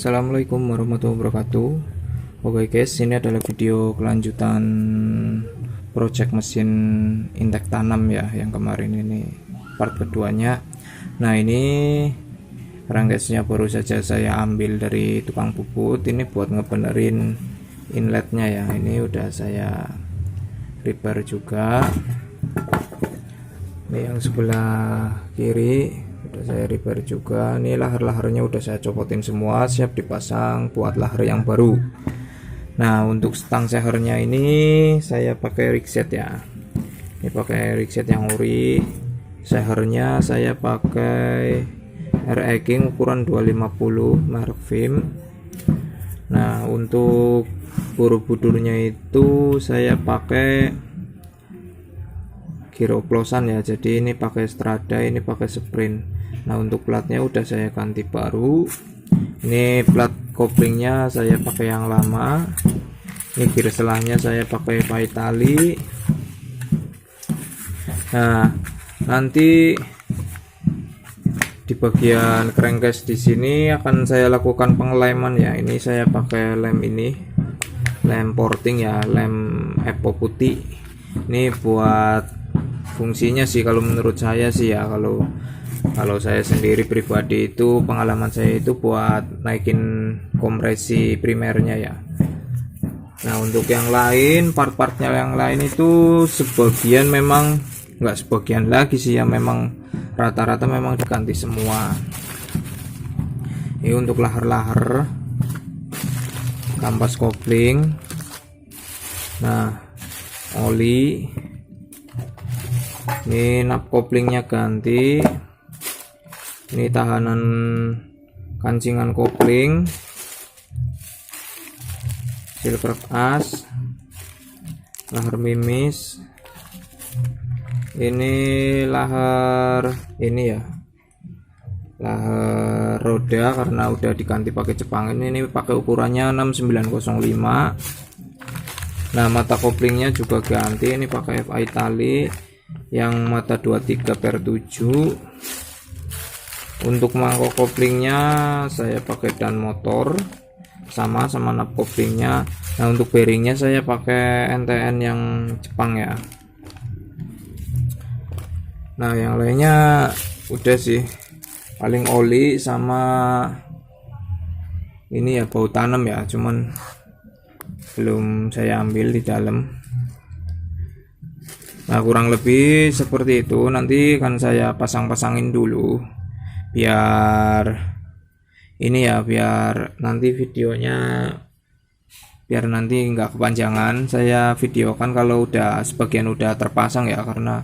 Assalamualaikum warahmatullahi wabarakatuh. Oke guys, ini adalah video kelanjutan project mesin intek tanam ya, yang kemarin ini part keduanya. Nah, ini rangkesnya baru saja saya ambil dari tukang puput. Ini buat ngebenerin inletnya ya. Ini udah saya repair juga. Ini yang sebelah kiri udah saya repair juga. Ini lahar-laharnya udah saya copotin semua, siap dipasang buat lahar yang baru. Nah, untuk stang sehernya ini saya pakai Rixet ya. Ini pakai Rixet yang ori. Sehernya saya pakai RE King ukuran 250 merek Vim. Nah, untuk Borobudurnya itu saya pakai giroplosan ya. Jadi ini pakai Strada, ini pakai Sprint. Nah, untuk platnya udah saya ganti baru. Ini plat koplingnya saya pakai yang lama. Ini gear selahnya saya pakai Vitali. Nah, nanti di bagian crankcase di sini akan saya lakukan pengeleman ya. Ini saya pakai lem ini, lem porting ya, lem Epo putih. Ini buat fungsinya sih kalau menurut saya sih ya, kalau saya sendiri pribadi itu pengalaman saya itu buat naikin kompresi primernya ya. Nah, untuk yang lain, part-partnya yang lain itu sebagian memang, nggak sebagian lagi sih ya, memang rata-rata memang diganti semua. Ini untuk lahar-lahar, kampas kopling, nah oli, ini nap koplingnya ganti, ini tahanan kancingan kopling, silkrek as, lahar mimis, ini lahar ini ya, lahar roda karena udah diganti pakai Jepang. Ini pakai ukurannya 6905. Nah, mata koplingnya juga ganti, ini pakai Vitali yang mata 23/7. Untuk mangkok koplingnya saya pakai dan motor sama nap koplingnya. Nah, untuk bearingnya saya pakai NTN yang Jepang ya. Nah, yang lainnya udah sih, paling oli sama ini ya, bau tanam ya, cuman belum saya ambil di dalam. Nah, kurang lebih seperti itu. Nanti kan saya pasang-pasangin dulu biar ini ya, biar nanti videonya, biar nanti nggak kepanjangan. Saya videokan kalau udah sebagian udah terpasang ya, karena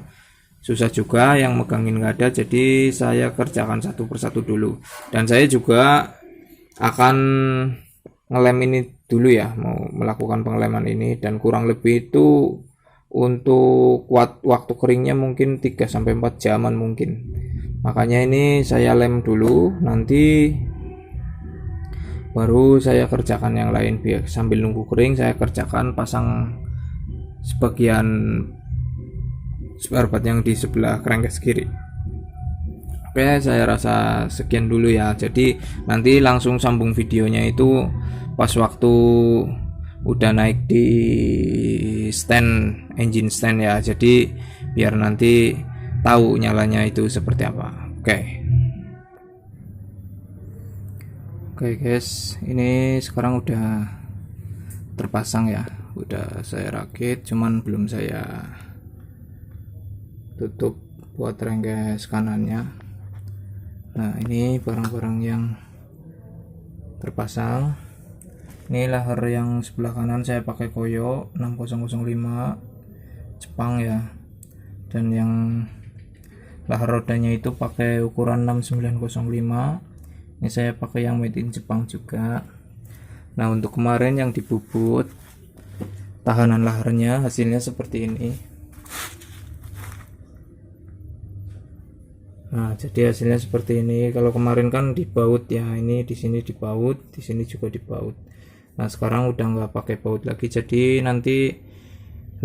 susah juga yang megangin nggak ada, jadi saya kerjakan satu persatu dulu. Dan saya juga akan ngelem ini dulu ya, mau melakukan pengeleman ini, dan kurang lebih itu untuk waktu keringnya mungkin 3-4 jaman mungkin. Makanya ini saya lem dulu, nanti baru saya kerjakan yang lain. Biar sambil nunggu kering saya kerjakan pasang sebagian spare part yang di sebelah crankcase kiri. Oke, saya rasa sekian dulu ya. Jadi nanti langsung sambung videonya itu pas waktu udah naik di stand, engine stand ya. Jadi biar nanti tahu nyalanya itu seperti apa. Oke guys, ini sekarang udah terpasang ya, udah saya rakit, cuman belum saya tutup buat rengges kanannya. Nah, ini barang-barang yang terpasang. Ini lahar yang sebelah kanan saya pakai Koyo 6005 Jepang ya, dan yang lahar rodanya itu pakai ukuran 6905. Ini saya pakai yang made in Jepang juga. Nah, untuk kemarin yang dibubut tahanan laharnya hasilnya seperti ini. Nah, jadi hasilnya seperti ini. Kalau kemarin kan dibaut ya, ini di sini dibaut, di sini juga dibaut. Nah, sekarang udah nggak pakai baut lagi, jadi nanti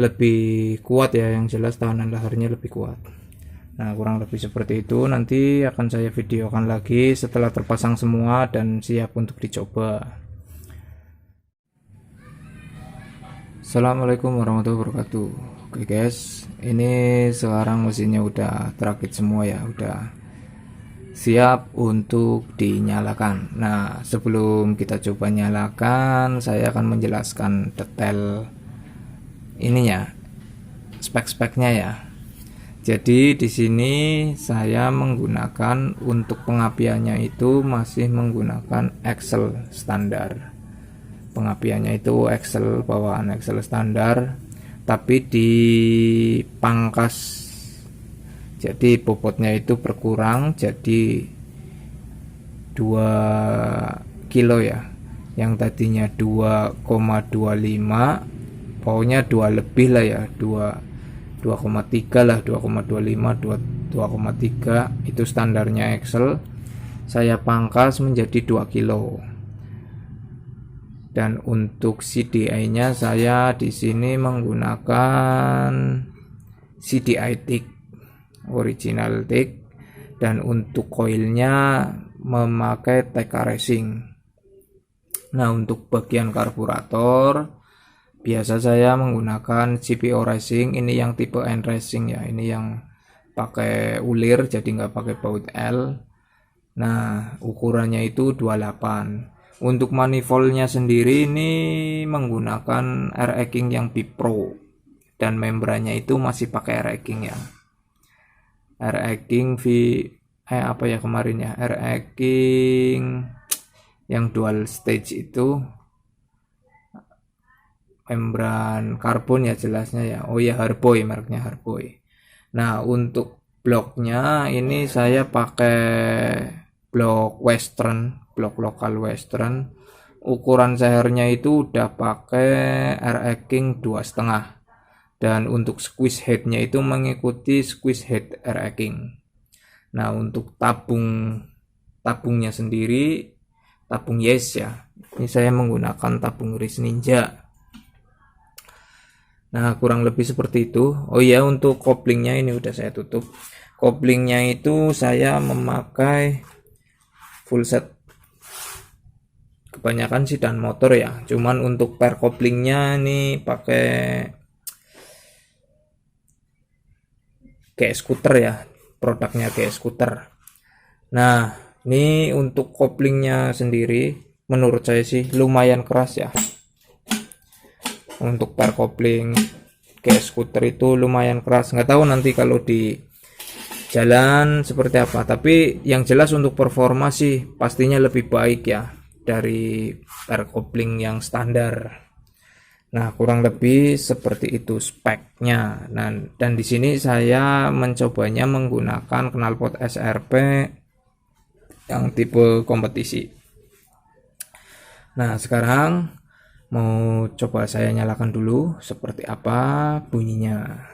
lebih kuat ya, yang jelas tahanan laharnya lebih kuat. Nah, kurang lebih seperti itu. Nanti akan saya videokan lagi setelah terpasang semua dan siap untuk dicoba. Assalamualaikum warahmatullahi wabarakatuh. Oke guys, ini sekarang mesinnya udah terakit semua ya, udah siap untuk dinyalakan. Nah, sebelum kita coba nyalakan, saya akan menjelaskan detail ininya, spek-speknya ya. Jadi di sini saya menggunakan untuk pengapiannya itu masih menggunakan Excel standar. Pengapiannya itu Excel, bawaan Excel standar, tapi dipangkas. Jadi bobotnya itu berkurang jadi 2 kilo ya. Yang tadinya 2,25, pokoknya 2 lebih lah ya, 2,3 lah, 2,25, 2,3 itu standarnya Excel. Saya pangkas menjadi 2 kilo. Dan untuk CDI nya saya di sini menggunakan CDI TIG original TIG, dan untuk koilnya memakai TK Racing. Nah, untuk bagian karburator biasa saya menggunakan CPO Racing, ini yang tipe N Racing ya, ini yang pakai ulir jadi nggak pakai baut L. Nah, ukurannya itu 28. Untuk manifoldnya sendiri ini menggunakan R-King yang Bipro, dan membrannya itu masih pakai R-King ya, R-King apa ya kemarin ya, R-King yang dual stage itu membran karbon ya jelasnya ya. Oh ya, Harboy, mereknya Harboy. Nah, untuk bloknya ini saya pakai blok Western, blok lokal Western. Ukuran sehernya itu udah pakai R-King 2,5. Dan untuk squeeze headnya itu mengikuti squeeze head R-King. Nah, untuk tabungnya sendiri tabung Yes ya. Ini saya menggunakan tabung Race Ninja. Nah, kurang lebih seperti itu. Oh iya, untuk koplingnya ini udah saya tutup. Koplingnya itu saya memakai full set. Kebanyakan sih dan motor ya. Cuman untuk per koplingnya ini pakai kayak skuter ya. Produknya kayak skuter. Nah, ini untuk koplingnya sendiri menurut saya sih lumayan keras ya. Untuk per kopling kayak skuter itu lumayan keras. Nggak tahu nanti kalau di jalan seperti apa, tapi yang jelas untuk performa sih pastinya lebih baik ya dari per kopling yang standar. Nah, kurang lebih seperti itu speknya. Nah, dan di sini saya mencobanya menggunakan knalpot SRP yang tipe kompetisi. Nah, sekarang mau coba saya nyalakan dulu seperti apa bunyinya.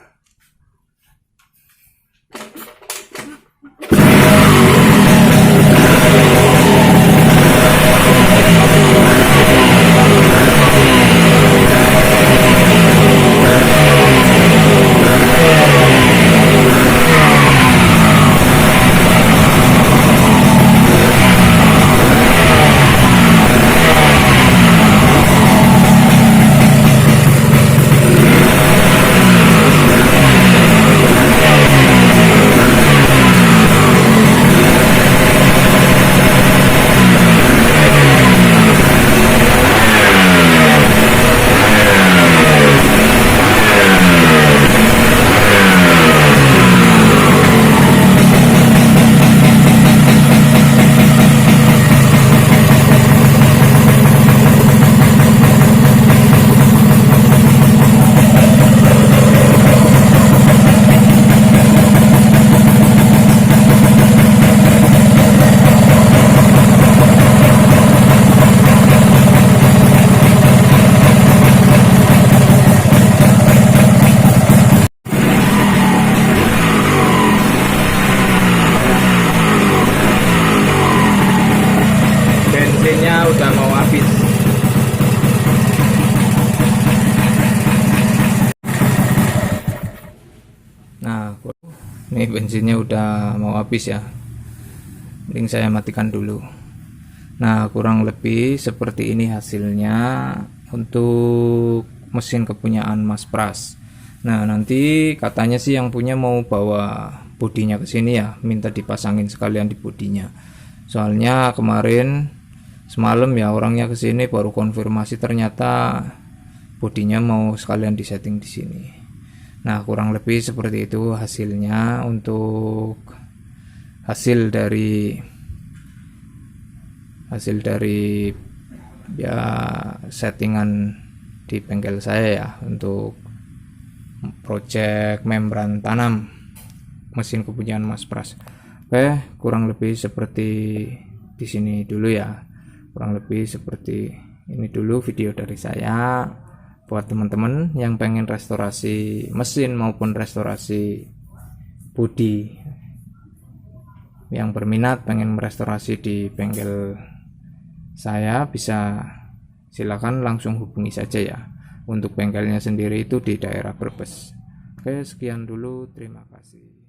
bensinnya udah mau habis ya, mending saya matikan dulu. Nah, kurang lebih seperti ini hasilnya untuk mesin kepunyaan Mas Pras. Nah, nanti katanya sih yang punya mau bawa bodinya ke sini ya, minta dipasangin sekalian di bodinya. Soalnya kemarin semalam ya orangnya ke sini baru konfirmasi ternyata bodinya mau sekalian disetting di sini. Nah, kurang lebih seperti itu hasilnya untuk hasil dari ya settingan di bengkel saya ya untuk project membran tanam mesin kepunyaan Mas Pras. Oke, kurang lebih seperti di sini dulu ya. Kurang lebih seperti ini dulu video dari saya buat teman-teman yang pengen restorasi mesin maupun restorasi bodi, yang berminat pengen merestorasi di bengkel saya bisa silakan langsung hubungi saja ya. Untuk bengkelnya sendiri itu di daerah Brebes. Oke, sekian dulu, terima kasih.